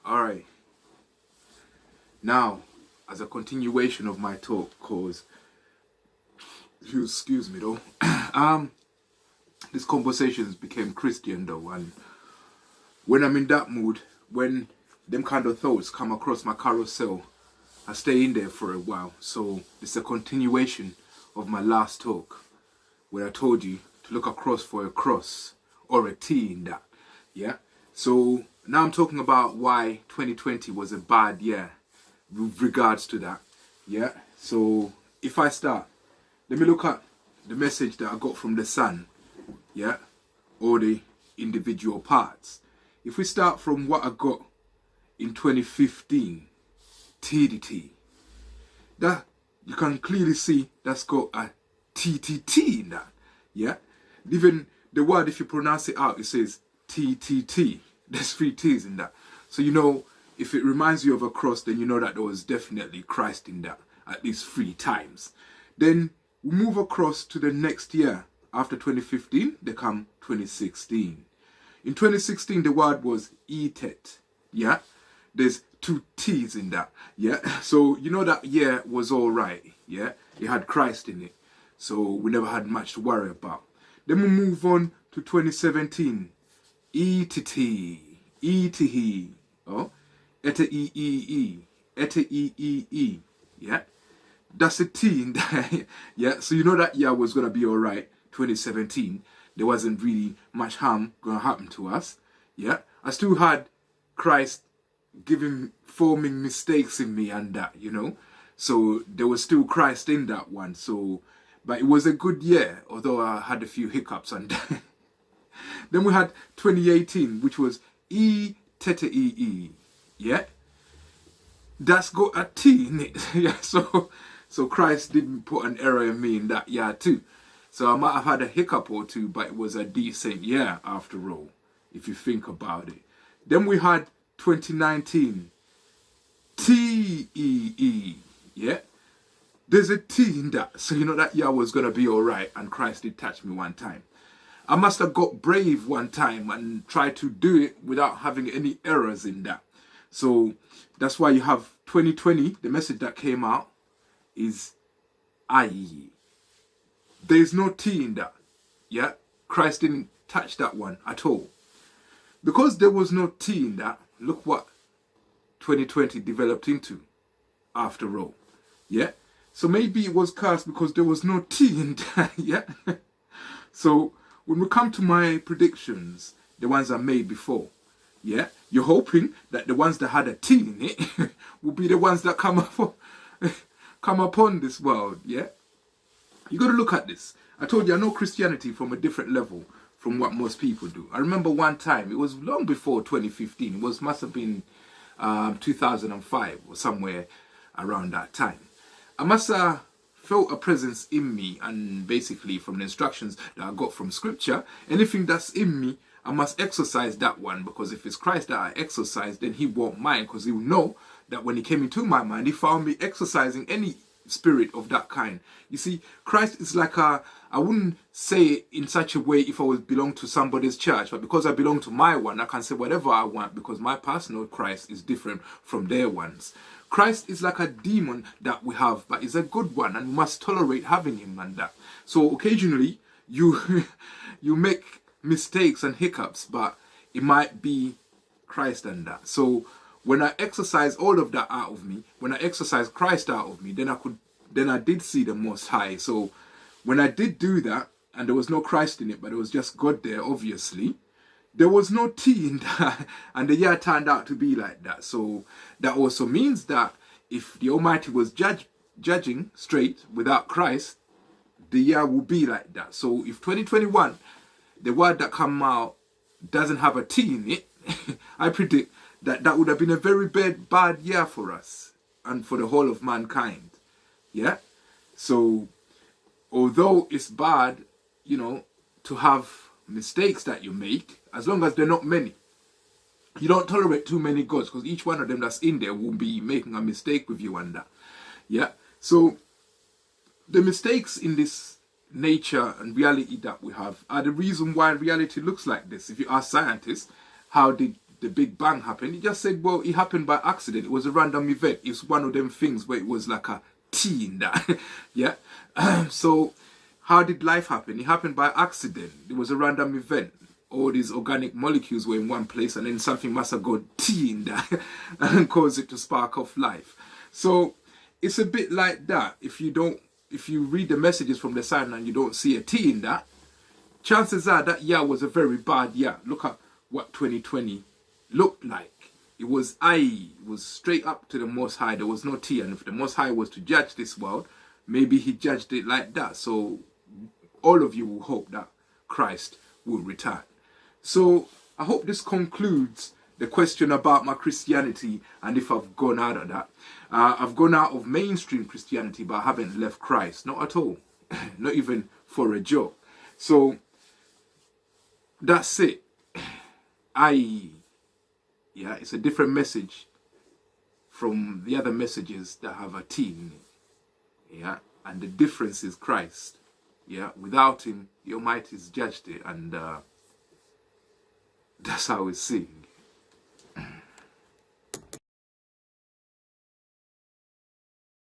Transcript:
Alright, now, as a continuation of my talk, cause, excuse me though, these conversations became Christian though, and when I'm in that mood, when them kind of thoughts come across my carousel, I stay in there for a while. So it's a continuation of my last talk, where I told you to look across for a cross or a T in that, yeah? So now I'm talking about why 2020 was a bad year with regards to that, yeah? So if I start, let me look at the message that I got from the sun, yeah? Or the individual parts. If we start from what I got in 2015, TDT, that you can clearly see that's got a TTT in that, yeah? Even the word, if you pronounce it out, it says TTT. There's 3 T's in that. So you know, if it reminds you of a cross, then you know that there was definitely Christ in that, at least 3 times. Then we move across to the next year. After 2015, they come 2016. In 2016, the word was etet, yeah? There's 2 T's in that, yeah? So you know that year was all right, yeah? It had Christ in it. So we never had much to worry about. Then we move on to 2017. E-T-T, oh, eta-E-E-E, eta-E-E-E, yeah? That's a T in there, yeah? So you know that year was going to be all right, 2017. There wasn't really much harm going to happen to us, yeah? I still had Christ forming mistakes in me and that, you know? So there was still Christ in that one, so, but it was a good year, although I had a few hiccups and Then we had 2018, which was E-Teta-E-E, yeah? That's got a T in it, yeah? So Christ didn't put an error in me in that year too. So I might have had a hiccup or two, but it was a decent year after all, if you think about it. Then we had 2019, T-E-E, yeah? There's a T in that, so you know that year was going to be all right, and Christ did touch me one time. I must have got brave one time and tried to do it without having any errors in that. So that's why you have 2020, the message that came out is I. There's no T in that, yeah? Christ didn't touch that one at all. Because there was no T in that, look what 2020 developed into after all, yeah? So maybe it was cursed because there was no T in that, yeah? So when we come to my predictions, the ones I made before, yeah? You're hoping that the ones that had a T in it will be the ones that come upon this world, yeah? You got to look at this. I told you I know Christianity from a different level from what most people do. I remember one time, it was long before 2015, must have been 2005 or somewhere around that time. I must have felt a presence in me, and basically from the instructions that I got from scripture, anything that's in me, I must exercise that one, because if it's Christ that I exercise, then he won't mind, because he will know that when he came into my mind, he found me exercising any spirit of that kind. You see, Christ is like I wouldn't say it in such a way if I would belong to somebody's church, but because I belong to my one, I can say whatever I want, because my personal Christ is different from their ones. Christ is like a demon that we have, but it's a good one, and we must tolerate having him and that. So occasionally you you make mistakes and hiccups, but it might be Christ and that. So when I exercise all of that out of me, when I exercise Christ out of me, then I did see the Most High. So when I did do that, and there was no Christ in it, but it was just God there, obviously, there was no T in that, and the year turned out to be like that. So that also means that if the Almighty was judging straight without Christ, the year will be like that. So if 2021, the word that come out doesn't have a T in it, I predict that would have been a very bad year for us and for the whole of mankind. Yeah? So although it's bad, you know, to have mistakes that you make, as long as they're not many. You don't tolerate too many gods, because each one of them that's in there will be making a mistake with you and that. Yeah? So the mistakes in this nature and reality that we have are the reason why reality looks like this. If you ask scientists, how did the Big Bang happened. He just said, well, it happened by accident. It was a random event. It's one of them things where it was like a T in that. Yeah. So how did life happen? It happened by accident. It was a random event. All these organic molecules were in one place, and then something must have gone T in that and caused it to spark off life. So it's a bit like that. If you read the messages from the sign and you don't see a T in that, chances are that year was a very bad year. Look at what 2020 looked like. It was straight up to the Most High. There was no T. And if the Most High was to judge this world, maybe he judged it like that. So all of you will hope that Christ will return. So I hope this concludes the question about my Christianity and if I've gone out of that. I've gone out of mainstream Christianity, but I haven't left Christ. Not at all. Not even for a joke. So that's it. Yeah, it's a different message from the other messages that have a T in it. Yeah, and the difference is Christ. Yeah, without him, the Almighty's judged it, and that's how it's seen.